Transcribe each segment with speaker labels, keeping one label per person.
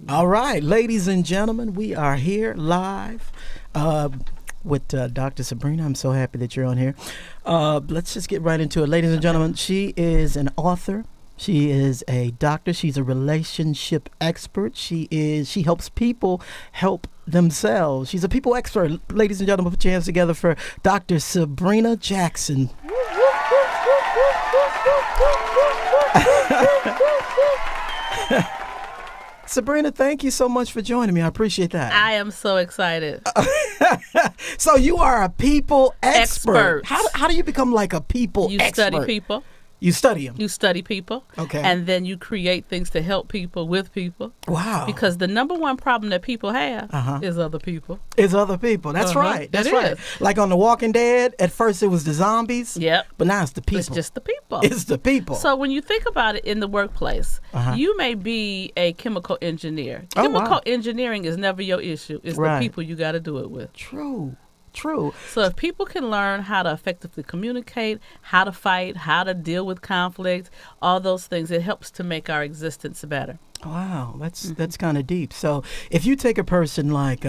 Speaker 1: All right, ladies and gentlemen, we are here live with Dr. Sabrina. I'm so happy that you're on here. Let's just get right into it. Ladies and gentlemen, she is an author. She is a doctor. She's a relationship expert. She helps people help themselves. She's a people expert. Ladies and gentlemen, put your hands together for Dr. Sabrina Jackson. Sabrina, thank you so much for joining me. I appreciate that.
Speaker 2: I am so excited.
Speaker 1: So you are a people expert. How do you become like a people expert?
Speaker 2: You study people.
Speaker 1: You study them.
Speaker 2: You study people.
Speaker 1: Okay.
Speaker 2: And then you create things to help people with people.
Speaker 1: Wow.
Speaker 2: Because the number one problem that people have is other people.
Speaker 1: Is other people. That's right. That's right. Like on The Walking Dead, at first it was the zombies.
Speaker 2: Yep.
Speaker 1: But now it's the people.
Speaker 2: It's just the people.
Speaker 1: It's the people.
Speaker 2: So when you think about it in the workplace, you may be a chemical engineer.
Speaker 1: Oh,
Speaker 2: Chemical engineering is never your issue. It's the people you got to do it with.
Speaker 1: True.
Speaker 2: So if people can learn how to effectively communicate, how to fight, how to deal with conflict, all those things, it helps to make our existence better.
Speaker 1: Wow, that's kind of deep. So if you take a person like,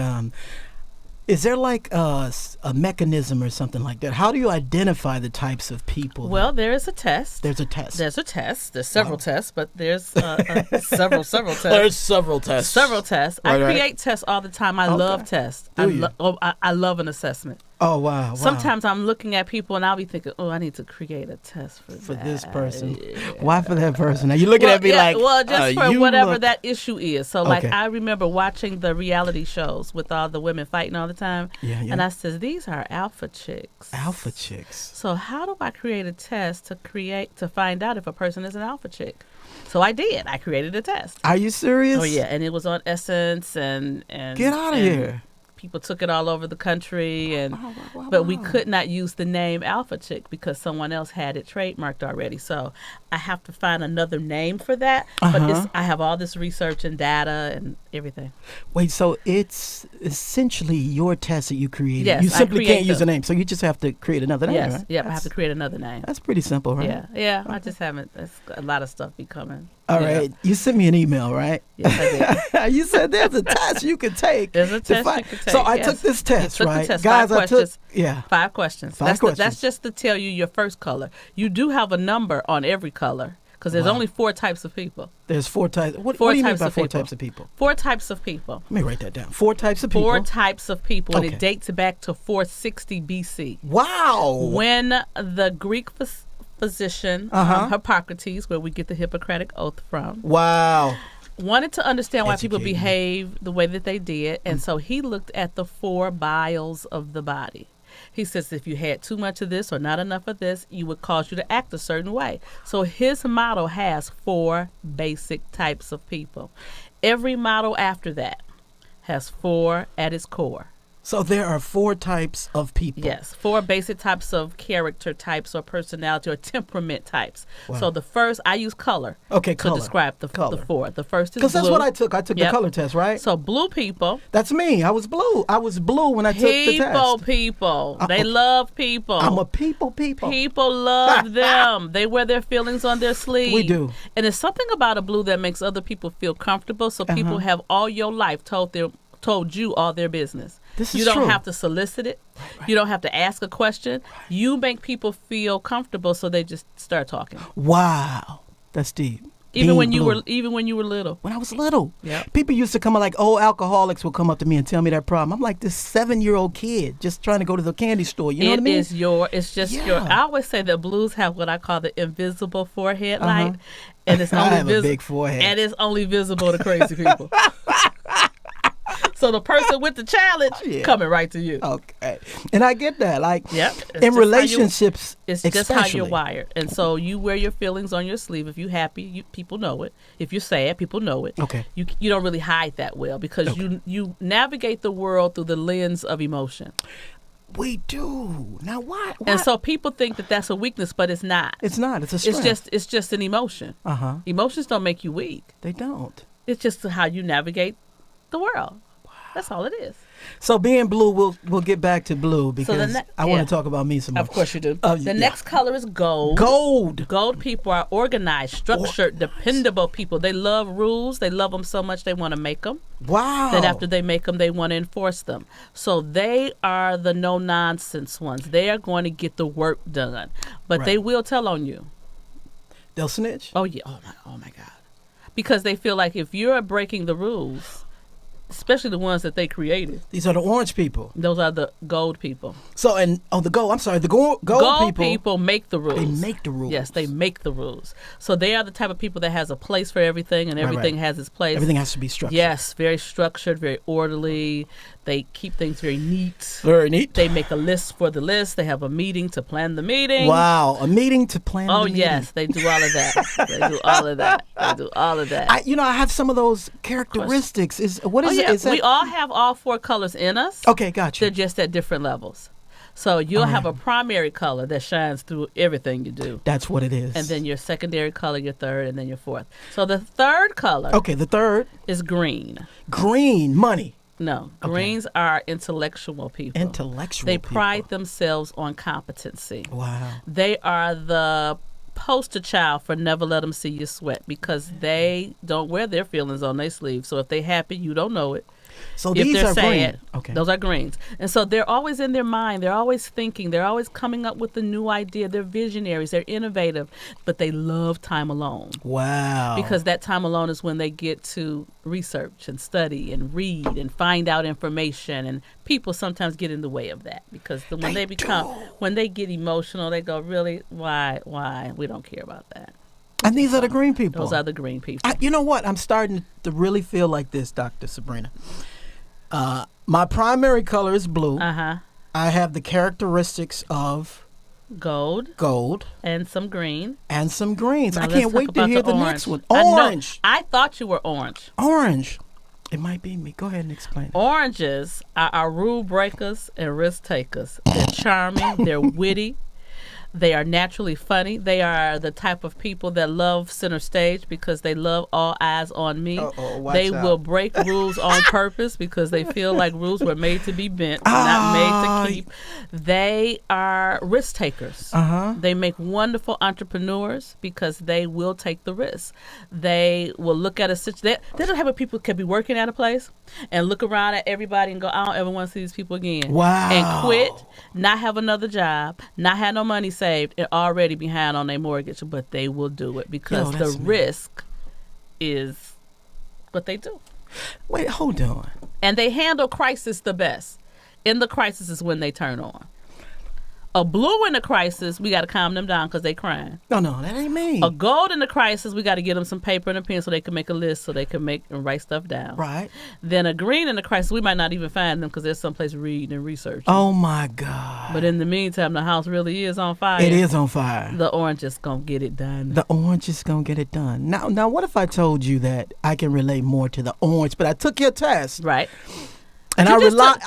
Speaker 1: is there like a mechanism or something like that? How do you identify the types of people?
Speaker 2: Well, there is a test.
Speaker 1: There's a test.
Speaker 2: There's several tests, but there's several tests.
Speaker 1: There's several tests.
Speaker 2: I create tests all the time. I love tests. I love an assessment.
Speaker 1: Oh, wow.
Speaker 2: Sometimes I'm looking at people and I'll be thinking, I need to create a test for
Speaker 1: this person. Yeah. Why for that person? Now you're looking at me like,
Speaker 2: well, just for whatever that issue is. So like I remember watching the reality shows with all the women fighting all the time. Yeah. And I said, these are alpha chicks.
Speaker 1: Alpha chicks.
Speaker 2: So how do I create a test to find out if a person is an alpha chick? So I did. I created a test.
Speaker 1: Are you serious?
Speaker 2: Oh yeah, and it was on Essence and
Speaker 1: get out of here.
Speaker 2: People took it all over the country, but we could not use the name Alpha Chick because someone else had it trademarked already. So I have to find another name for that. But I have all this research and data and everything.
Speaker 1: Wait, so it's essentially your test that you created.
Speaker 2: Yes,
Speaker 1: you simply can't use a name, so you just have to create another name,
Speaker 2: yes,
Speaker 1: right?
Speaker 2: Yeah, I have to create another name.
Speaker 1: That's pretty simple, right?
Speaker 2: Yeah. Okay. I just haven't. That's a lot of stuff be coming.
Speaker 1: All right. You sent me an email, right?
Speaker 2: Yes, I did.
Speaker 1: You said there's a test you can take.
Speaker 2: There's a test you can take.
Speaker 1: So I took this test, right?
Speaker 2: Test.
Speaker 1: Guys,
Speaker 2: 5 questions.
Speaker 1: Five
Speaker 2: 5 questions.
Speaker 1: questions.
Speaker 2: That's just to tell you your first color. You do have a number on every color because there's only 4 types of people.
Speaker 1: There's 4 types. What do you mean by 4 types of people?
Speaker 2: 4 types of people.
Speaker 1: Let me write that down. 4 types of people.
Speaker 2: 4 types of people, and it dates back to 460 BC.
Speaker 1: Wow.
Speaker 2: When the Greek physician Hippocrates, where we get the Hippocratic Oath from.
Speaker 1: Wow.
Speaker 2: Wanted to understand why people behave the way that they did, and so he looked at the 4 biles of the body. He says if you had too much of this or not enough of this, it would cause you to act a certain way. So his model has 4 basic types of people. Every model after that has 4 at its core.
Speaker 1: So there are 4 types of people.
Speaker 2: Yes, 4 basic types of character types or personality or temperament types. Wow. So the first, I use color to describe the 4. The first is blue.
Speaker 1: Because that's what I took. I took the color test, right?
Speaker 2: So blue people.
Speaker 1: That's me. I was blue. I was blue when I took the test.
Speaker 2: People. They love people.
Speaker 1: I'm a people.
Speaker 2: People love them. They wear their feelings on their sleeve.
Speaker 1: We do.
Speaker 2: And there's something about a blue that makes other people feel comfortable. So people have all your life told you all their business. You don't have to solicit it. Right. You don't have to ask a question. Right. You make people feel comfortable, so they just start talking.
Speaker 1: Wow, that's deep.
Speaker 2: Even when you were little.
Speaker 1: When I was little, people used to come like old alcoholics would come up to me and tell me their problem. I'm like this 7-year-old kid just trying to go to the candy store. You know what I mean?
Speaker 2: It's just your. I always say that blues have what I call the invisible forehead light, and it's only
Speaker 1: a big forehead,
Speaker 2: and it's only visible to crazy people. So the person with the challenge coming right to you.
Speaker 1: Okay. And I get that. Like in relationships,
Speaker 2: it's just how you're wired. And so you wear your feelings on your sleeve. If you're happy, people know it. If you're sad, people know it.
Speaker 1: Okay.
Speaker 2: You don't really hide that well because you navigate the world through the lens of emotion.
Speaker 1: We do. Now why?
Speaker 2: And so people think that that's a weakness, but it's not.
Speaker 1: It's not. It's a strength.
Speaker 2: It's just an emotion. Emotions don't make you weak.
Speaker 1: They don't.
Speaker 2: It's just how you navigate the world. That's all it is.
Speaker 1: So being blue, we'll get back to blue because I want to talk about me some more.
Speaker 2: Of course you do. The next color is gold.
Speaker 1: Gold.
Speaker 2: Gold people are organized, structured, dependable people. They love rules. They love them so much they want to make them.
Speaker 1: Wow.
Speaker 2: Then after they make them, they want to enforce them. So they are the no-nonsense ones. They are going to get the work done. But they will tell on you.
Speaker 1: They'll snitch?
Speaker 2: Oh, yeah. Oh, my God. Because they feel like if you're breaking the rules, especially the ones that they created.
Speaker 1: These are the orange people.
Speaker 2: Those are the gold people.
Speaker 1: So, the gold
Speaker 2: people make the rules.
Speaker 1: They make the rules.
Speaker 2: Yes, they make the rules. So they are the type of people that has a place for everything, and everything has its place.
Speaker 1: Everything has to be structured.
Speaker 2: Yes, very structured, very orderly. They keep things very neat.
Speaker 1: Very neat.
Speaker 2: They make a list for the list. They have a meeting to plan the meeting.
Speaker 1: Wow, a meeting to plan the meeting.
Speaker 2: Oh, yes, they do all of that. They do all of that. They do all of that.
Speaker 1: I have some of those characteristics. What is it? Is that?
Speaker 2: We all have all 4 colors in us.
Speaker 1: Okay, gotcha.
Speaker 2: They're just at different levels. So you'll have a primary color that shines through everything you do.
Speaker 1: That's what it is.
Speaker 2: And then your secondary color, your third, and then your fourth. So the third color.
Speaker 1: Okay, the third
Speaker 2: is green.
Speaker 1: Green, money.
Speaker 2: No, greens are intellectual people. They pride themselves on competency.
Speaker 1: Wow.
Speaker 2: They are the poster child for never let them see you sweat because they don't wear their feelings on their sleeve. So if they happy, you don't know it.
Speaker 1: So
Speaker 2: if
Speaker 1: these
Speaker 2: they're
Speaker 1: are
Speaker 2: sad,
Speaker 1: green. Okay.
Speaker 2: Those are greens. And so they're always in their mind. They're always thinking. They're always coming up with a new idea. They're visionaries. They're innovative. But they love time alone.
Speaker 1: Wow.
Speaker 2: Because that time alone is when they get to research and study and read and find out information. And people sometimes get in the way of that. Because when they get emotional, they go, really, why? We don't care about that.
Speaker 1: And these are the green people.
Speaker 2: Those are the green people.
Speaker 1: You know what? I'm starting to really feel like this, Dr. Sabrina. My primary color is blue.
Speaker 2: Uh-huh.
Speaker 1: I have the characteristics of
Speaker 2: gold, and some green.
Speaker 1: And some greens.
Speaker 2: Now
Speaker 1: I can't wait to hear the next one. Orange.
Speaker 2: I thought you were orange.
Speaker 1: Orange. It might be me. Go ahead and explain it.
Speaker 2: Oranges are our rule breakers and risk takers. They're charming. They're witty. They are naturally funny. They are the type of people that love center stage because they love all eyes on me. They will break rules on purpose because they feel like rules were made to be bent, not made to keep. They are risk takers. They make wonderful entrepreneurs because they will take the risk. They will look at a situation. They don't have a people can be working at a place and look around at everybody and go, I don't ever want to see these people again.
Speaker 1: Wow.
Speaker 2: And quit, not have another job, not have no money saved, and already behind on their mortgage, but they will do it because the risk is what they do.
Speaker 1: Wait, hold on.
Speaker 2: And they handle crisis the best. In the crisis is when they turn on. A blue in the crisis, we got to calm them down because they crying.
Speaker 1: No, that ain't me.
Speaker 2: A gold in the crisis, we got to get them some paper and a pen so they can make a list so they can make and write stuff down.
Speaker 1: Right.
Speaker 2: Then a green in the crisis, we might not even find them because there's someplace reading and researching.
Speaker 1: Oh, my God.
Speaker 2: But in the meantime, the house really is on fire.
Speaker 1: It is on fire.
Speaker 2: The orange is going to get it done.
Speaker 1: The orange is going to get it done. Now, what if I told you that I can relate more to the orange, but I took your test.
Speaker 2: Right.
Speaker 1: And I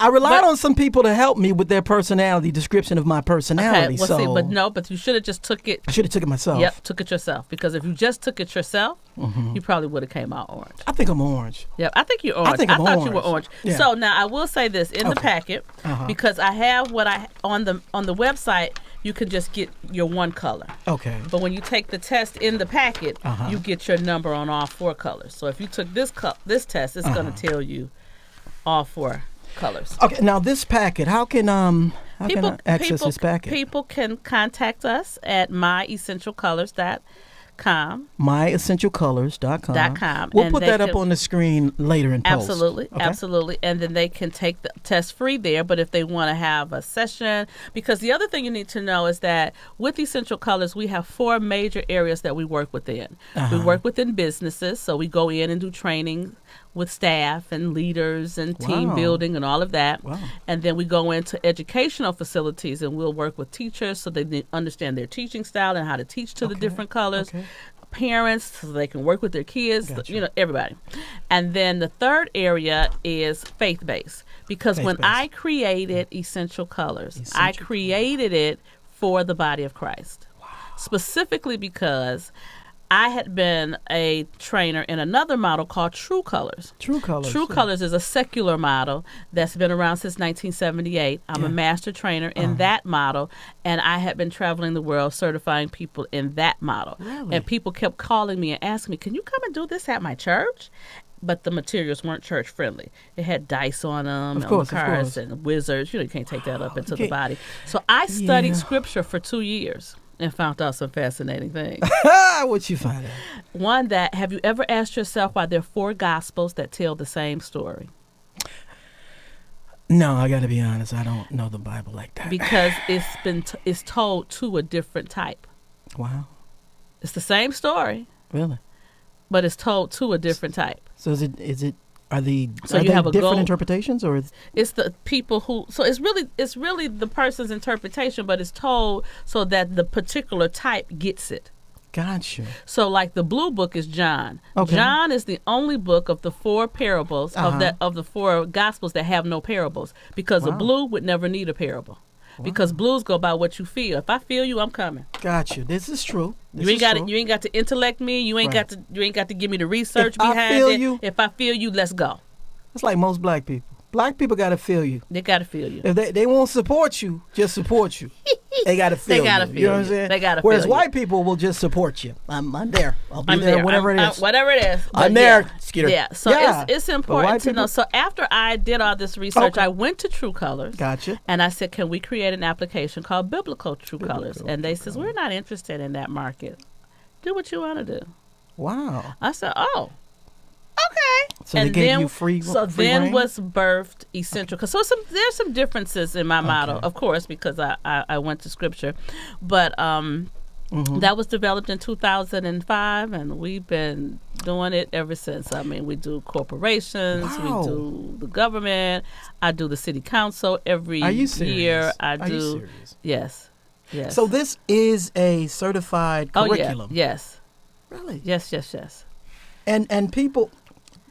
Speaker 1: relied on some people to help me with their personality, description of my personality.
Speaker 2: Okay, but you should have just took it.
Speaker 1: I should have took it myself.
Speaker 2: Yep, took it yourself. Because if you just took it yourself, you probably would have came out orange.
Speaker 1: I think I'm orange.
Speaker 2: Yep, I think you're orange. I thought you were orange.
Speaker 1: Yeah.
Speaker 2: So now I will say this in the packet because I have what on the website. You can just get your one color.
Speaker 1: Okay.
Speaker 2: But when you take the test in the packet, you get your number on all 4 colors. So if you took this test, it's going to tell you all 4 colors.
Speaker 1: Okay. Now this packet, how can I access this packet?
Speaker 2: People can contact us at myessentialcolors.com.
Speaker 1: myessentialcolors.com. We'll put that up on the screen later in post.
Speaker 2: Absolutely. And then they can take the test free there. But if they want to have a session, because the other thing you need to know is that with Essential Colors, we have 4 major areas that we work within. We work within businesses, so we go in and do training with staff and leaders and team building and all of that. Wow. And then we go into educational facilities and we'll work with teachers so they understand their teaching style and how to teach to the different colors. Parents so they can work with their kids, everybody. And then the third area is faith-based because when I created Essential Colors, I created it for the body of Christ. Wow. Specifically because I had been a trainer in another model called True Colors.
Speaker 1: True Colors.
Speaker 2: True Colors is a secular model that's been around since 1978. I'm a master trainer in that model, and I had been traveling the world certifying people in that model.
Speaker 1: Really?
Speaker 2: And people kept calling me and asking me, can you come and do this at my church? But the materials weren't church friendly. It had dice on them,
Speaker 1: of course.
Speaker 2: and wizards. You can't take that up into the body. So I studied scripture for 2 years. And found out some fascinating things.
Speaker 1: What'd you find out?
Speaker 2: One, that have you ever asked yourself why there are 4 gospels that tell the same story?
Speaker 1: No, I got to be honest. I don't know the Bible like that.
Speaker 2: Because it's told to a different type.
Speaker 1: Wow.
Speaker 2: It's the same story.
Speaker 1: Really?
Speaker 2: But it's told to a different type.
Speaker 1: So are they different interpretations, or
Speaker 2: it's the people who? So it's really the person's interpretation, but it's told so that the particular type gets it.
Speaker 1: Gotcha.
Speaker 2: So like the blue book is John.
Speaker 1: Okay.
Speaker 2: John is the only book of the 4 parables of the 4 gospels that have no parables, because a blue would never need a parable. Wow. Because blues go by what you feel. If I feel you, I'm coming.
Speaker 1: Gotcha. This is true.
Speaker 2: You ain't got to intellect me. You ain't got to give me the research behind it. If I feel you, let's go.
Speaker 1: It's like most black people. Black people got to feel you.
Speaker 2: They got to feel you.
Speaker 1: If they won't support you, just support you. They got to feel you.
Speaker 2: They got to feel
Speaker 1: you. Know what I'm saying?
Speaker 2: They got to feel you.
Speaker 1: Whereas white people will just support you. I'm there. I'll be there. Whatever it is.
Speaker 2: Whatever it is.
Speaker 1: I'm there. Skeeter.
Speaker 2: Yeah. So it's important to know. So after I did all this research, I went to True Colors.
Speaker 1: Gotcha.
Speaker 2: And I said, can we create an application called Biblical True Colors? And they says, we're not interested in that market. Do what you want to do.
Speaker 1: Wow.
Speaker 2: I said, oh. Okay.
Speaker 1: So they gave you free
Speaker 2: then
Speaker 1: reign?
Speaker 2: Was birthed Essential. Because there's some differences in my model, of course, because I went to Scripture. But that was developed in 2005, and we've been doing it ever since. I mean, we do corporations, we do the government, I do the city council every year.
Speaker 1: Are you serious?
Speaker 2: Are you serious? Yes. Yes.
Speaker 1: So this is a certified curriculum?
Speaker 2: Yeah. Yes.
Speaker 1: Really?
Speaker 2: Yes.
Speaker 1: And people...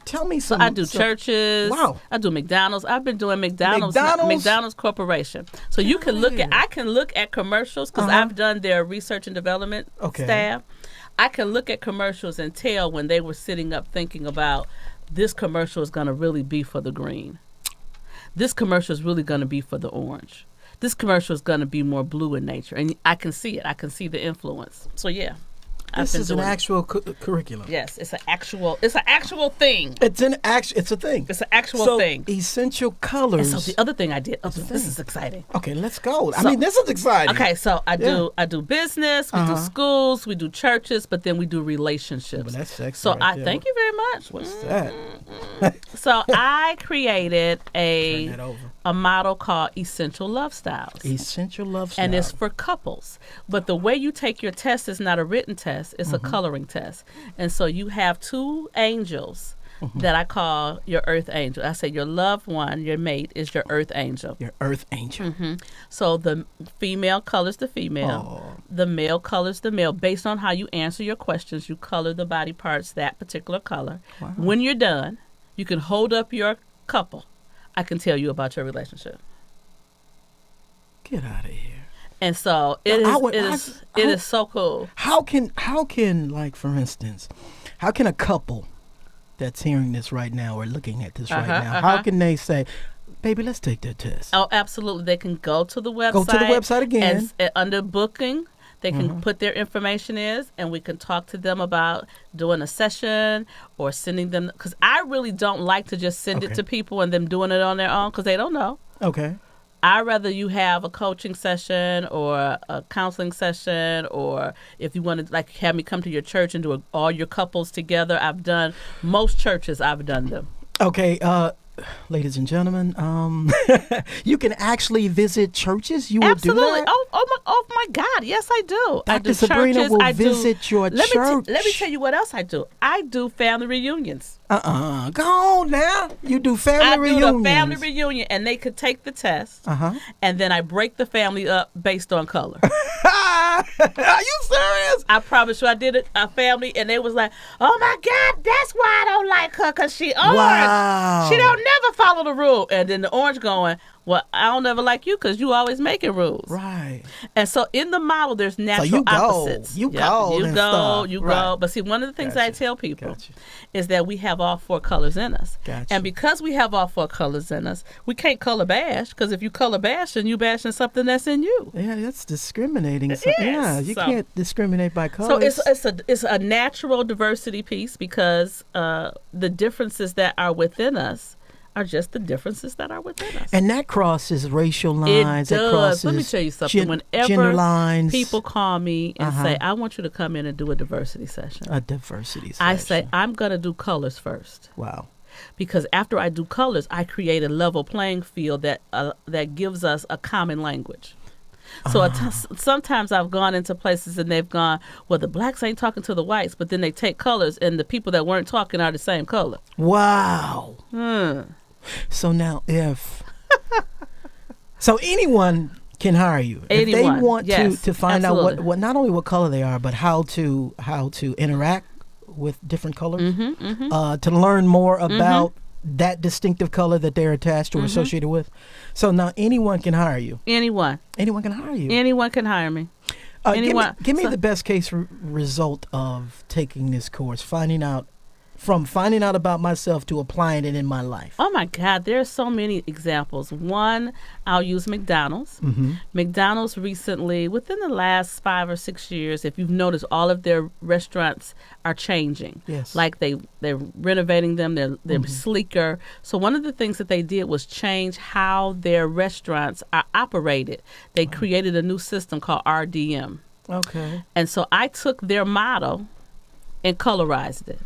Speaker 1: Tell me something.
Speaker 2: I do churches.
Speaker 1: Wow.
Speaker 2: I do McDonald's. I've been doing McDonald's Corporation. So you can I can look at commercials because I've done their research and development staff. I can look at commercials and tell when they were sitting up thinking about this commercial is going to really be for the green. This commercial is really going to be for the orange. This commercial is going to be more blue in nature. And I can see it. I can see the influence. So yeah.
Speaker 1: This is an actual curriculum.
Speaker 2: Yes, it's an actual thing.
Speaker 1: It's a thing.
Speaker 2: It's an actual thing.
Speaker 1: Essential Colors.
Speaker 2: And so the other thing I did. This is exciting.
Speaker 1: Okay, let's go. This is exciting.
Speaker 2: Okay, so I do business, we do schools, we do churches, but then we do relationships.
Speaker 1: Well, that's sexy.
Speaker 2: So thank you very much.
Speaker 1: What's that?
Speaker 2: So I created a model called Essential Love Styles.
Speaker 1: Essential Love Styles.
Speaker 2: And it's for couples. But the way you take your test is not a written test. It's a coloring test. And so you have 2 angels that I call your earth angel. I say your loved one, your mate, is your earth angel.
Speaker 1: Your earth angel.
Speaker 2: So the female colors the female. The male colors the male. Based on how you answer your questions, you color the body parts that particular color. Wow. When you're done, you can hold up your couple. I can tell you about your relationship.
Speaker 1: Get out of here.
Speaker 2: And so it is so cool.
Speaker 1: How can like, for instance, how can a couple that's hearing this right now or looking at this right now, how can they say, baby, let's take that test?
Speaker 2: Oh, absolutely. They can go to the website.
Speaker 1: Go to the website again.
Speaker 2: And under booking, they can put their information in, and we can talk to them about doing a session or sending them. Because I really don't like to just send it to people and them doing it on their own because they don't know.
Speaker 1: Okay.
Speaker 2: I'd rather you have a coaching session or a counseling session, or if you want to have me come to your church and do all your couples together. I've done most churches. I've done them.
Speaker 1: Okay. Ladies and gentlemen, you can actually visit churches. You will do that?
Speaker 2: Oh my God! Yes, I do.
Speaker 1: Dr. Sabrina will visit your church.
Speaker 2: Let me tell you what else I do. I do family reunions.
Speaker 1: Go on now. You do family reunions. I do the
Speaker 2: family reunion, and they could take the test, and then I break the family up based on color.
Speaker 1: Are you serious?
Speaker 2: I promise you, I did a family, and they was like, "Oh my God, that's why I don't like her, cause she orange. Wow. She don't never follow the rule." And then the orange going, Well, I don't ever like you because you always making rules.
Speaker 1: Right.
Speaker 2: And so in the model, there's natural
Speaker 1: so you
Speaker 2: opposites.
Speaker 1: You go.
Speaker 2: You
Speaker 1: and
Speaker 2: go.
Speaker 1: stuff.
Speaker 2: You
Speaker 1: right.
Speaker 2: go. But see, one of the things
Speaker 1: Gotcha.
Speaker 2: I tell people
Speaker 1: Gotcha.
Speaker 2: is that we have all 4 colors in us.
Speaker 1: Gotcha.
Speaker 2: And because we have all 4 colors in us, we can't color bash, because if you color bash, then you bashing something that's in you.
Speaker 1: Yeah, that's discriminating.
Speaker 2: It
Speaker 1: Yeah,
Speaker 2: is.
Speaker 1: you
Speaker 2: So-
Speaker 1: can't discriminate by color.
Speaker 2: So it's a natural diversity piece, because the differences that are within us are just the differences that are within us.
Speaker 1: And that crosses racial lines.
Speaker 2: It
Speaker 1: That
Speaker 2: does.
Speaker 1: crosses
Speaker 2: Let me tell you something. Whenever
Speaker 1: gender lines.
Speaker 2: people call me and
Speaker 1: Uh-huh.
Speaker 2: say, I want you to come in and do a diversity session,
Speaker 1: A diversity session.
Speaker 2: I say, I'm going to do colors first.
Speaker 1: Wow.
Speaker 2: Because after I do colors, I create a level playing field that gives us a common language. So sometimes I've gone into places and they've gone, well, the blacks ain't talking to the whites, but then they take colors and the people that weren't talking are the same color.
Speaker 1: Wow. So now so anyone can hire you. If they
Speaker 2: Anyone,
Speaker 1: want
Speaker 2: yes,
Speaker 1: to find
Speaker 2: absolutely.
Speaker 1: out what not only what color they are, but how to interact with different colors, to learn more about that distinctive color that they're attached or associated with. So now anyone can hire you.
Speaker 2: Anyone
Speaker 1: Anyone can hire you.
Speaker 2: can hire me.
Speaker 1: Give me
Speaker 2: So-
Speaker 1: the best case result of taking this course, finding out about myself to applying it in my life.
Speaker 2: Oh my God, there are so many examples. One, I'll use McDonald's. McDonald's recently, within the last 5 or 6 years, if you've noticed, all of their restaurants are changing.
Speaker 1: Yes.
Speaker 2: Like they're renovating them, they're sleeker. So one of the things that they did was change how their restaurants are operated. They created a new system called RDM.
Speaker 1: Okay.
Speaker 2: And so I took their model and colorized it.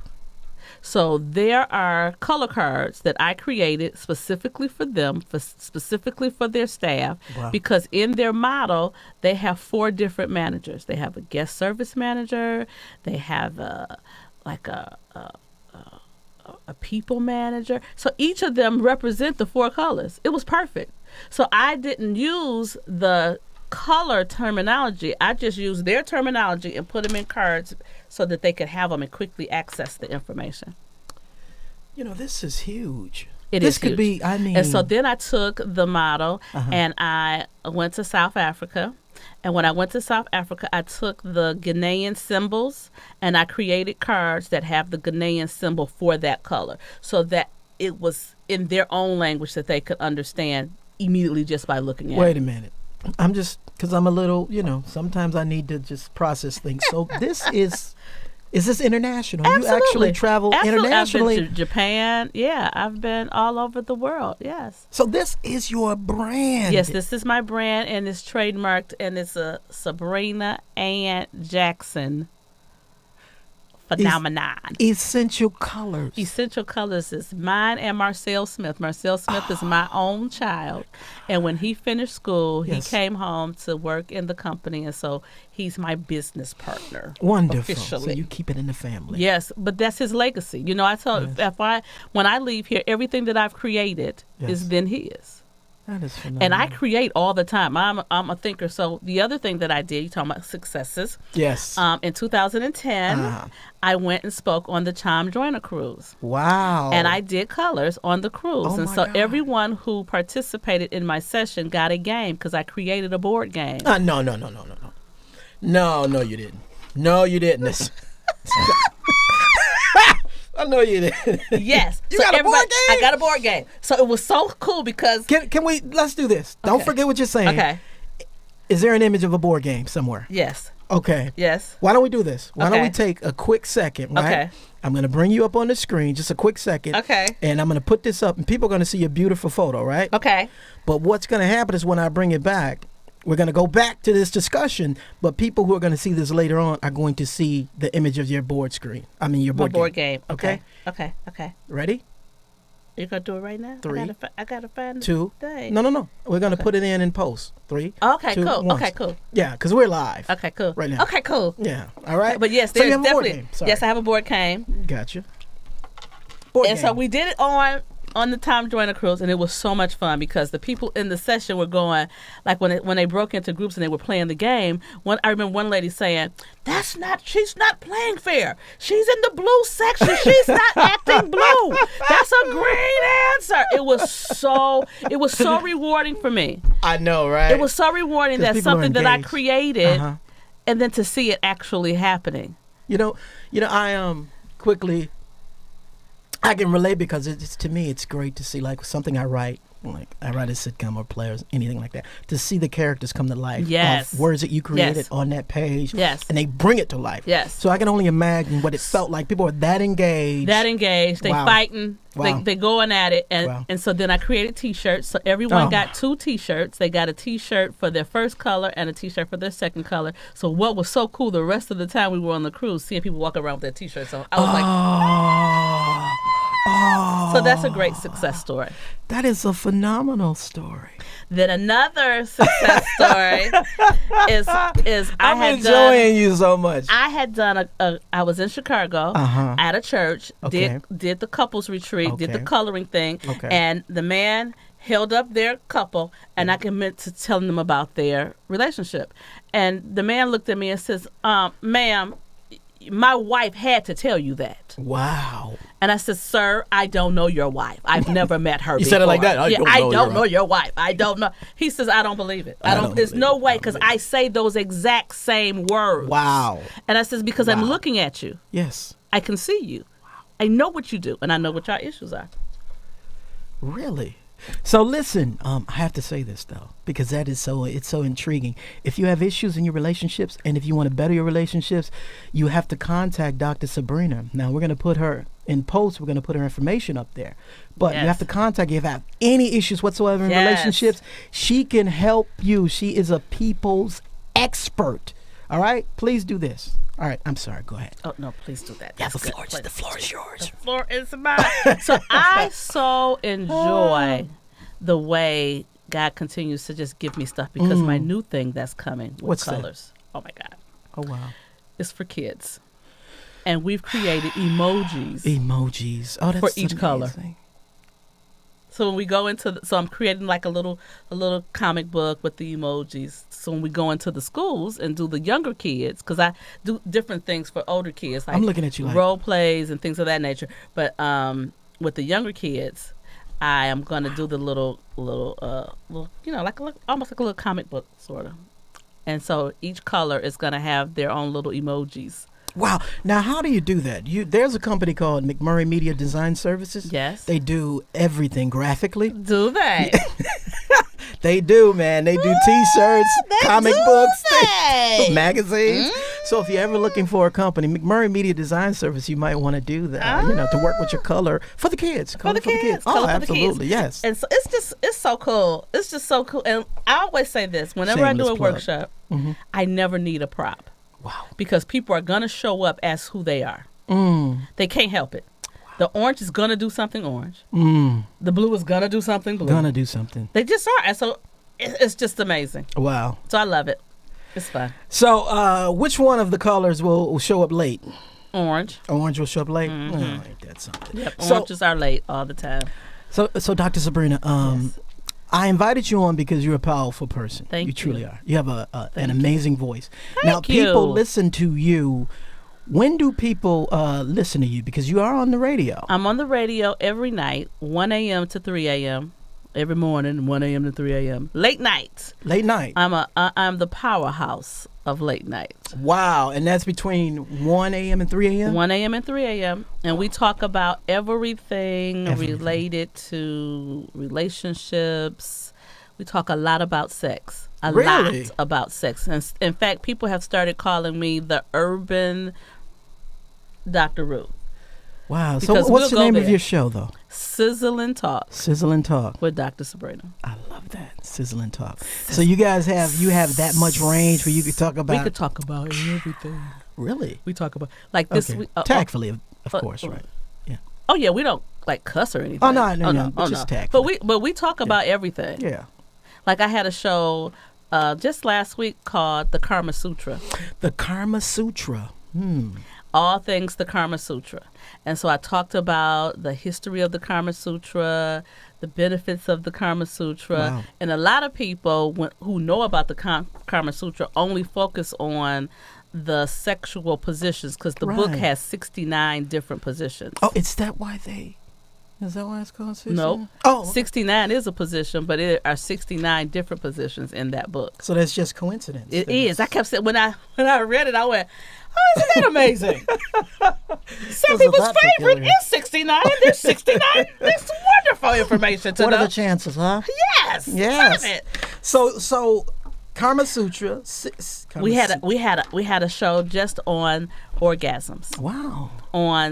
Speaker 2: So there are color cards that I created specifically for them, specifically for their staff,
Speaker 1: Wow.
Speaker 2: because in their model, they have 4 different managers. They have a guest service manager. They have a people manager. So each of them represent the 4 colors. It was perfect. So I didn't use the color terminology. I just used their terminology and put them in cards so that they could have them and quickly access the information.
Speaker 1: This is huge.
Speaker 2: This
Speaker 1: could be,
Speaker 2: And so then I took the model and I went to South Africa. And when I went to South Africa, I took the Ghanaian symbols and I created cards that have the Ghanaian symbol for that color, so that it was in their own language that they could understand immediately just by looking at it.
Speaker 1: Wait a minute. I'm just, because I'm a little, sometimes I need to just process things. So this is this international?
Speaker 2: Absolutely.
Speaker 1: You actually travel internationally?
Speaker 2: I've been to Japan. Yeah, I've been all over the world. Yes.
Speaker 1: So this is your brand?
Speaker 2: Yes, this is my brand, and it's trademarked, and it's a Sabrina Ann Jackson phenomenon.
Speaker 1: Essential Colors.
Speaker 2: Essential Colors is mine and Marcel Smith. Marcel Smith is my own child. And when he finished school, he came home to work in the company. And so he's my business partner.
Speaker 1: Wonderful.
Speaker 2: Officially.
Speaker 1: So you keep it in the family.
Speaker 2: Yes, but that's his legacy. I tell when I leave here, everything that I've created is then his.
Speaker 1: That is phenomenal.
Speaker 2: And I create all the time. I'm a thinker. So the other thing that I did, you talking about successes.
Speaker 1: Yes.
Speaker 2: In 2010, I went and spoke on the Chime Joiner cruise.
Speaker 1: Wow.
Speaker 2: And I did colors on the cruise.
Speaker 1: Oh,
Speaker 2: and
Speaker 1: my
Speaker 2: so
Speaker 1: God.
Speaker 2: everyone who participated in my session got a game because I created a board game.
Speaker 1: No, you didn't. No, you didn't. I know you didn't.
Speaker 2: Yes.
Speaker 1: You got a board game?
Speaker 2: I got a board game. So it was so cool because...
Speaker 1: Can we, let's do this. Don't forget what you're saying.
Speaker 2: Okay.
Speaker 1: Is there an image of a board game somewhere?
Speaker 2: Yes.
Speaker 1: Okay.
Speaker 2: Yes.
Speaker 1: Why don't we do this? Why don't
Speaker 2: Okay.
Speaker 1: we take a quick second, right?
Speaker 2: Okay.
Speaker 1: I'm going to bring you up on the screen, just a quick second.
Speaker 2: Okay.
Speaker 1: And I'm going to put this up, and people are going to see a beautiful photo, right?
Speaker 2: Okay.
Speaker 1: But what's going to happen is when I bring it back, we're going to go back to this discussion, but people who are going to see this later on are going to see the image of your board screen. I mean, your
Speaker 2: My
Speaker 1: board,
Speaker 2: board game.
Speaker 1: Okay?
Speaker 2: Okay.
Speaker 1: Ready?
Speaker 2: You going to do it right now?
Speaker 1: 3,
Speaker 2: I got to find
Speaker 1: 2.
Speaker 2: the day.
Speaker 1: No. We're going to put it in post. 3.
Speaker 2: Okay,
Speaker 1: 2,
Speaker 2: cool.
Speaker 1: 1.
Speaker 2: Okay, cool.
Speaker 1: Yeah, because we're live.
Speaker 2: Okay, cool.
Speaker 1: Right now.
Speaker 2: Okay, cool.
Speaker 1: Yeah. All right.
Speaker 2: But yes,
Speaker 1: so you
Speaker 2: there's
Speaker 1: have a board
Speaker 2: definitely...
Speaker 1: game. Sorry.
Speaker 2: Yes, I have a board game.
Speaker 1: Gotcha. Board
Speaker 2: And
Speaker 1: game.
Speaker 2: so we did it on the Tom Joiner cruise, and it was so much fun because the people in the session were going, like when they broke into groups and they were playing the game, I remember one lady saying, she's not playing fair. She's in the blue section. She's not acting blue. That's a great answer. it was so rewarding for me.
Speaker 1: I know, right?
Speaker 2: It was so rewarding that something that I created, and then to see it actually happening.
Speaker 1: You know, I quickly, I can relate because it's to me, it's great to see like something I write. Like I write a sitcom or players, anything like that, to see the characters come to life.
Speaker 2: Yes.
Speaker 1: Of words that you created on that page.
Speaker 2: Yes.
Speaker 1: And they bring it to life.
Speaker 2: Yes.
Speaker 1: So I can only imagine what it felt like. People are that engaged.
Speaker 2: They fighting.
Speaker 1: Wow.
Speaker 2: They going at it. And so then I created T-shirts. So everyone got 2 T-shirts. They got a T-shirt for their first color and a T-shirt for their second color. So what was so cool the rest of the time we were on the cruise, seeing people walk around with their T-shirts on, I was like... So that's a great success story.
Speaker 1: That is a phenomenal story.
Speaker 2: Then another success story is
Speaker 1: I'm enjoying you so much.
Speaker 2: I had done I was in Chicago at a church, did the couples retreat, did the coloring thing, and the man held up their couple, and I committed to telling them about their relationship. And the man looked at me and says, ma'am, my wife had to tell you that.
Speaker 1: Wow.
Speaker 2: And I said, sir, I don't know your wife. I've never met her before.
Speaker 1: You said it like that?
Speaker 2: I don't know your wife. I don't know. He says, I don't believe it. There's no way, because I say those exact same words.
Speaker 1: Wow.
Speaker 2: And I says, because I'm looking at you.
Speaker 1: Yes.
Speaker 2: I can see you. Wow. I know what you do, and I know what your issues are.
Speaker 1: Really? So listen, I have to say this though, because it's so intriguing. If you have issues in your relationships, and if you want to better your relationships, you have to contact Dr. Sabrina. Now we're going to put her in post. We're going to put her information up there, but you have to contact her if you have any issues whatsoever in relationships. She can help you. She is a people's expert. All right, please do this. All right, I'm sorry. Go ahead.
Speaker 2: Oh no, please do that.
Speaker 1: Yeah, the floor is yours.
Speaker 2: The floor is mine. So I so enjoy the way God continues to just give me stuff, because my new thing that's coming with
Speaker 1: What's
Speaker 2: colors.
Speaker 1: That?
Speaker 2: Oh my God.
Speaker 1: Oh wow.
Speaker 2: It's for kids, and we've created emojis.
Speaker 1: Oh, that's
Speaker 2: for each
Speaker 1: amazing.
Speaker 2: color. So when we go into, so I'm creating like a little comic book with the emojis. So when we go into the schools and do the younger kids, because I do different things for older kids, like
Speaker 1: I'm looking at you like
Speaker 2: role plays and things of that nature. But with the younger kids, I am going to do the little, like almost like a little comic book sort of. And so each color is going to have their own little emojis.
Speaker 1: Wow. Now, how do you do that? There's a company called McMurray Media Design Services.
Speaker 2: Yes.
Speaker 1: They do everything graphically.
Speaker 2: Do they?
Speaker 1: They do, man. They do T-shirts, comic books, magazines. So if you're ever looking for a company, McMurray Media Design Service, you might want to do that, to work with your color for the kids.
Speaker 2: For the kids.
Speaker 1: Oh, absolutely, yes.
Speaker 2: And so it's so cool. It's just so cool. And I always say this, whenever I do a workshop, I never need a prop.
Speaker 1: Wow.
Speaker 2: Because people are going to show up as who they are. They can't help it. The orange is going to do something orange. The blue is going to do something blue.
Speaker 1: Gonna do something.
Speaker 2: They just are. And so it's just amazing.
Speaker 1: Wow.
Speaker 2: So I love it. It's fun.
Speaker 1: So which one of the colors will show up late?
Speaker 2: Orange.
Speaker 1: Orange will show up late? Oh, ain't that something?
Speaker 2: Yep, oranges are late all the time.
Speaker 1: So Dr. Sabrina,
Speaker 2: Yes.
Speaker 1: I invited you on because you're a powerful person.
Speaker 2: Thank you.
Speaker 1: You truly are. You have an amazing voice.
Speaker 2: Thank
Speaker 1: you.
Speaker 2: Now,
Speaker 1: people listen to you. When do people listen to you? Because you are on the radio.
Speaker 2: I'm on the radio every night, 1 a.m. to 3 a.m. Every morning, 1 a.m. to 3 a.m. Late nights.
Speaker 1: Late night.
Speaker 2: I'm the powerhouse of late nights.
Speaker 1: Wow. And that's between 1 a.m. and 3 a.m.?
Speaker 2: 1 a.m. and 3 a.m. And we talk about everything related to relationships. We talk a lot about sex. A lot about sex. And in fact, people have started calling me the urban Dr. Ruth.
Speaker 1: Wow. So what's the name of your show, though?
Speaker 2: Sizzle and Talk.
Speaker 1: Sizzle and Talk.
Speaker 2: With Dr. Sabrina.
Speaker 1: I love that. Sizzle and Talk. So you guys have that much range where you could talk about...
Speaker 2: We could talk about everything.
Speaker 1: Really?
Speaker 2: We talk about... Like this...
Speaker 1: Okay. Tactfully, of course, right? Yeah.
Speaker 2: Oh, yeah. We don't, cuss or anything.
Speaker 1: Oh, no. Just tactfully.
Speaker 2: But we talk about everything.
Speaker 1: Yeah.
Speaker 2: Like I had a show just last week called The Karma Sutra.
Speaker 1: The Karma Sutra.
Speaker 2: All things the Karma Sutra. And so I talked about the history of the Karma Sutra, the benefits of the Karma Sutra.
Speaker 1: Wow.
Speaker 2: And a lot of people who know about the Karma Sutra only focus on the sexual positions, because the book has 69 different positions.
Speaker 1: Oh, is that why they... Is that why it's called 69?
Speaker 2: Nope.
Speaker 1: Oh,
Speaker 2: 69 is a position, but there are 69 different positions in that book.
Speaker 1: so that's just coincidence.
Speaker 2: It is. I kept saying when I read it, I went, "Oh, isn't that amazing?" Some people's favorite is 69. And there's 69. There's wonderful information to
Speaker 1: What
Speaker 2: know.
Speaker 1: are the chances, huh?
Speaker 2: Yes.
Speaker 1: Yes.
Speaker 2: Love it.
Speaker 1: So Kama Sutra.
Speaker 2: We had a show just on orgasms.
Speaker 1: Wow.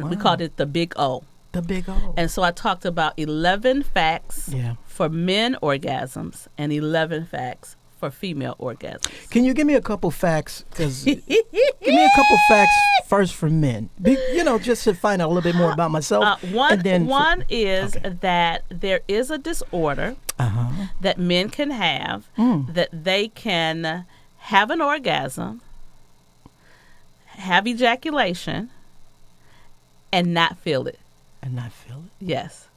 Speaker 2: We called it the Big O.
Speaker 1: The Big O.
Speaker 2: And so I talked about 11 facts
Speaker 1: Yeah.
Speaker 2: for men orgasms and 11 facts for female orgasms.
Speaker 1: Can you give me a couple facts? Give me a couple facts first for men. Just to find out a little bit more about myself.
Speaker 2: One is that there is a disorder that men can have that they can have an orgasm, have ejaculation, and not feel it.
Speaker 1: And not feel it?
Speaker 2: Yes.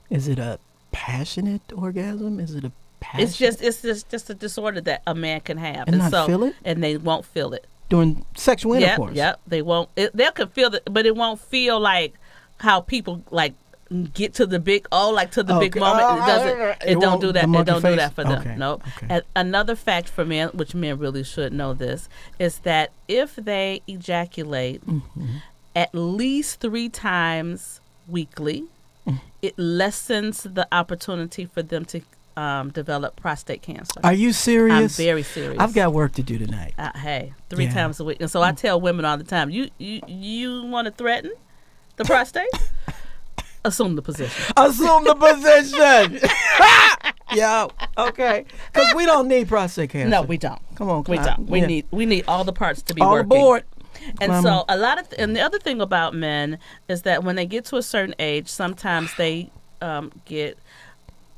Speaker 1: Is it a passionate orgasm? Is it a passion?
Speaker 2: It's just a disorder that a man can have.
Speaker 1: And not feel it?
Speaker 2: And they won't feel it.
Speaker 1: During sexual intercourse?
Speaker 2: Yep. They won't. They can feel it, but it won't feel like how people like get to the big to the big moment. It doesn't. It don't do that. It don't do that for them.
Speaker 1: Okay.
Speaker 2: Nope.
Speaker 1: Okay.
Speaker 2: Another fact for men, which men really should know this, is that if they ejaculate at least 3 times weekly, it lessens the opportunity for them to develop prostate cancer.
Speaker 1: Are you serious?
Speaker 2: I'm very serious.
Speaker 1: I've got work to do tonight.
Speaker 2: Hey, 3 times a week. And so I tell women all the time, you want to threaten the prostate? Assume the position.
Speaker 1: Assume the position. Yeah, okay. Because we don't need prostate cancer.
Speaker 2: No, we don't.
Speaker 1: Come on,
Speaker 2: we don't. We need all the parts to be
Speaker 1: all
Speaker 2: working.
Speaker 1: aboard.
Speaker 2: And so a lot of and the other thing about men is that when they get to a certain age, sometimes they get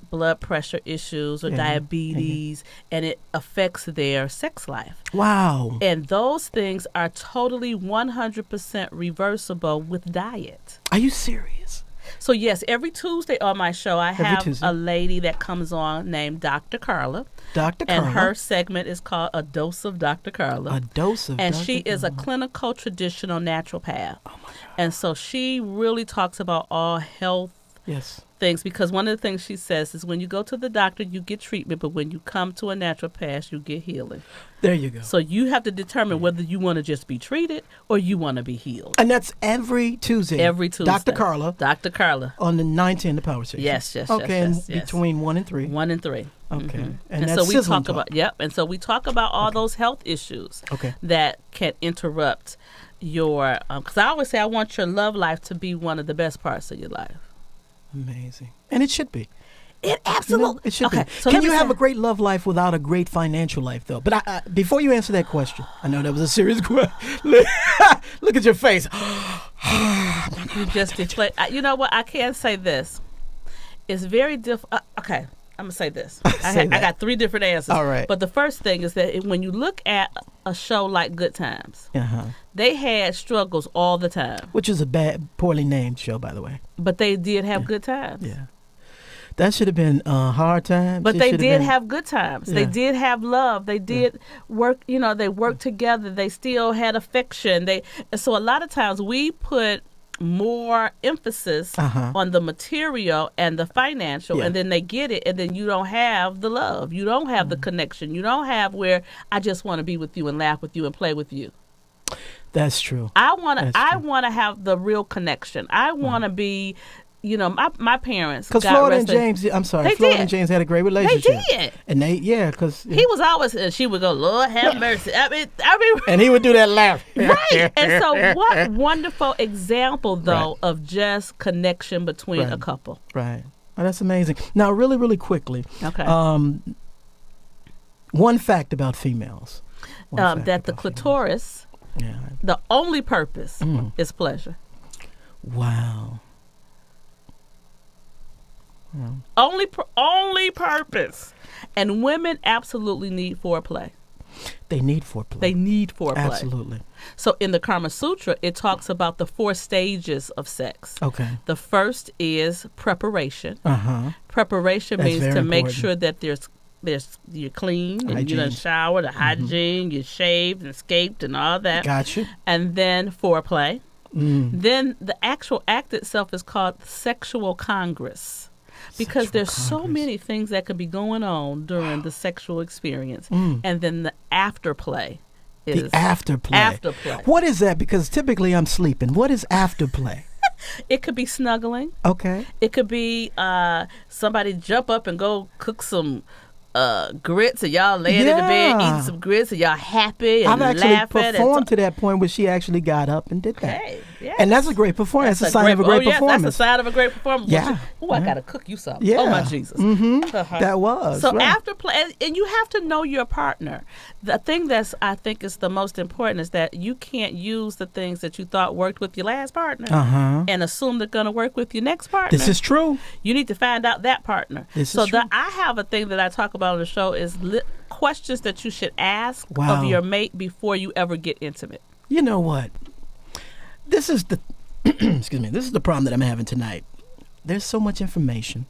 Speaker 2: blood pressure issues or diabetes, and it affects their sex life.
Speaker 1: Wow.
Speaker 2: And those things are totally 100% reversible with diet.
Speaker 1: Are you serious?
Speaker 2: So yes, every Tuesday on my show, I have a lady that comes on named Dr. Carla.
Speaker 1: Dr. Carla.
Speaker 2: And her segment is called A Dose of Dr. Carla.
Speaker 1: A Dose of Dr.
Speaker 2: And she is a clinical traditional naturopath. Oh my God. And so she really talks about all health things, because one of the things she says is when you go to the doctor, you get treatment, but when you come to a naturopath, you get healing.
Speaker 1: There you go.
Speaker 2: So you have to determine whether you want to just be treated or you want to be healed.
Speaker 1: And that's every Tuesday.
Speaker 2: Every Tuesday.
Speaker 1: Dr. Carla.
Speaker 2: Dr. Carla.
Speaker 1: On the 910 The Power Station.
Speaker 2: Yes.
Speaker 1: Okay, and between 1 and 3.
Speaker 2: 1 and 3.
Speaker 1: Okay.
Speaker 2: And so we talk about and so we talk about all those health issues that can interrupt your because I always say I want your love life to be one of the best parts of your life.
Speaker 1: Amazing. And it should be.
Speaker 2: It absolutely
Speaker 1: it should be.
Speaker 2: So
Speaker 1: can you have a great love life without a great financial life, though? But before you answer that question, I know that was a serious question. Look at your face.
Speaker 2: You just deflate. You know what? I can't say this. It's very difficult. Okay, I'm gonna say this. I got 3 different answers.
Speaker 1: All right.
Speaker 2: But the first thing is that when you look at a show like Good Times, they had struggles all the time.
Speaker 1: Which is a poorly named show, by the way.
Speaker 2: But they did have good times.
Speaker 1: Yeah. That should have been hard times.
Speaker 2: But they did have good times. Yeah. They did have love. They did work, they worked together. They still had affection. So a lot of times we put more emphasis on the material and the financial, and then they get it, and then you don't have the love. You don't have the connection. You don't have where I just want to be with you and laugh with you and play with you.
Speaker 1: That's true.
Speaker 2: I want to have the real connection. I want to be, my parents.
Speaker 1: Because Florida and James, Florida and James had a great relationship.
Speaker 2: They did.
Speaker 1: And because
Speaker 2: he was always, she would go, Lord have mercy. I mean,
Speaker 1: and he would do that laugh.
Speaker 2: Right. And so what wonderful example, though, of just connection between a couple.
Speaker 1: Right. Oh, that's amazing. Now, really, really quickly.
Speaker 2: Okay.
Speaker 1: One fact about females.
Speaker 2: That the clitoris, the only purpose is pleasure.
Speaker 1: Wow.
Speaker 2: Only purpose. And women absolutely need foreplay.
Speaker 1: They need foreplay. Absolutely.
Speaker 2: So in the Kama Sutra, it talks about the 4 stages of sex.
Speaker 1: Okay.
Speaker 2: The first is preparation. Preparation
Speaker 1: That's
Speaker 2: means to
Speaker 1: important.
Speaker 2: make sure that you're clean, and you done showered, the hygiene, you shaved and escaped and all that.
Speaker 1: Gotcha.
Speaker 2: And then foreplay. Then the actual act itself is called sexual congress. Because there's so many things that could be going on during the sexual experience. And then the afterplay is...
Speaker 1: The afterplay.
Speaker 2: Afterplay.
Speaker 1: What is that? Because typically I'm sleeping. What is afterplay?
Speaker 2: It could be snuggling.
Speaker 1: Okay.
Speaker 2: It could be somebody jump up and go cook some grits, and y'all laying in the bed eating some grits, and y'all happy and
Speaker 1: I've
Speaker 2: laughing.
Speaker 1: actually performed to that point where she actually got up and did that.
Speaker 2: Okay, yes.
Speaker 1: And that's a great performance. That's a sign of a great performance.
Speaker 2: That's a sign of a great performance.
Speaker 1: Yeah.
Speaker 2: I gotta cook you something.
Speaker 1: Yeah.
Speaker 2: Oh my Jesus.
Speaker 1: That was.
Speaker 2: So
Speaker 1: right.
Speaker 2: after play, and you have to know your partner. The thing that's I think is the most important is that you can't use the things that you thought worked with your last partner and assume they're gonna work with your next partner.
Speaker 1: This is true.
Speaker 2: You need to find out that partner.
Speaker 1: This is true.
Speaker 2: I have a thing that I talk about on the show is questions that you should ask of your mate before you ever get intimate.
Speaker 1: You know what? This is the excuse me. This is the problem that I'm having tonight. There's so much information.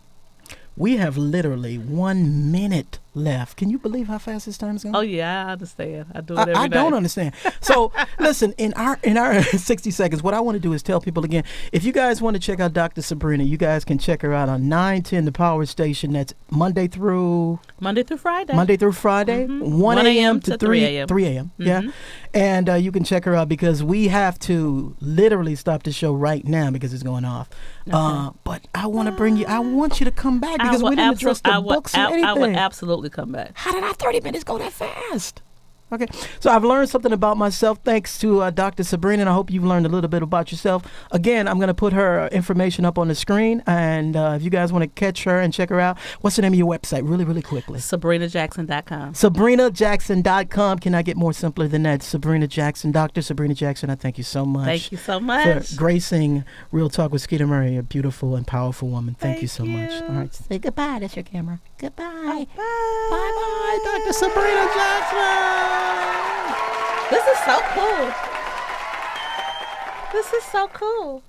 Speaker 1: We have literally 1 minute left. Can you believe how fast this time is going?
Speaker 2: Oh yeah, I understand. I do it every day.
Speaker 1: I don't understand. So listen, in our 60 seconds, what I want to do is tell people again, if you guys want to check out Dr. Sabrina, you guys can check her out on 910 The Power Station. That's Monday through Friday. 1 a.m. to 3 a.m. Yeah. And you can check her out because we have to literally stop the show right now because it's going off. But I want to bring you, I want you to come back because we didn't address the books or anything.
Speaker 2: I would absolutely come back.
Speaker 1: How did our 30 minutes go that fast? Okay, so I've learned something about myself thanks to Dr. Sabrina, and I hope you've learned a little bit about yourself. Again, I'm going to put her information up on the screen, and if you guys want to catch her and check her out, what's the name of your website? Really, really quickly.
Speaker 2: SabrinaJackson.com.
Speaker 1: SabrinaJackson.com. Can I get more simpler than that? Sabrina Jackson. Dr. Sabrina Jackson, I thank you so much.
Speaker 2: Thank you so much.
Speaker 1: For gracing Real Talk with Skeeter Murray, a beautiful and powerful woman. Thank you so much. All right, say goodbye. That's your camera. Goodbye. Bye-bye, Dr. Sabrina Jackson.
Speaker 2: This is so cool. This is so cool.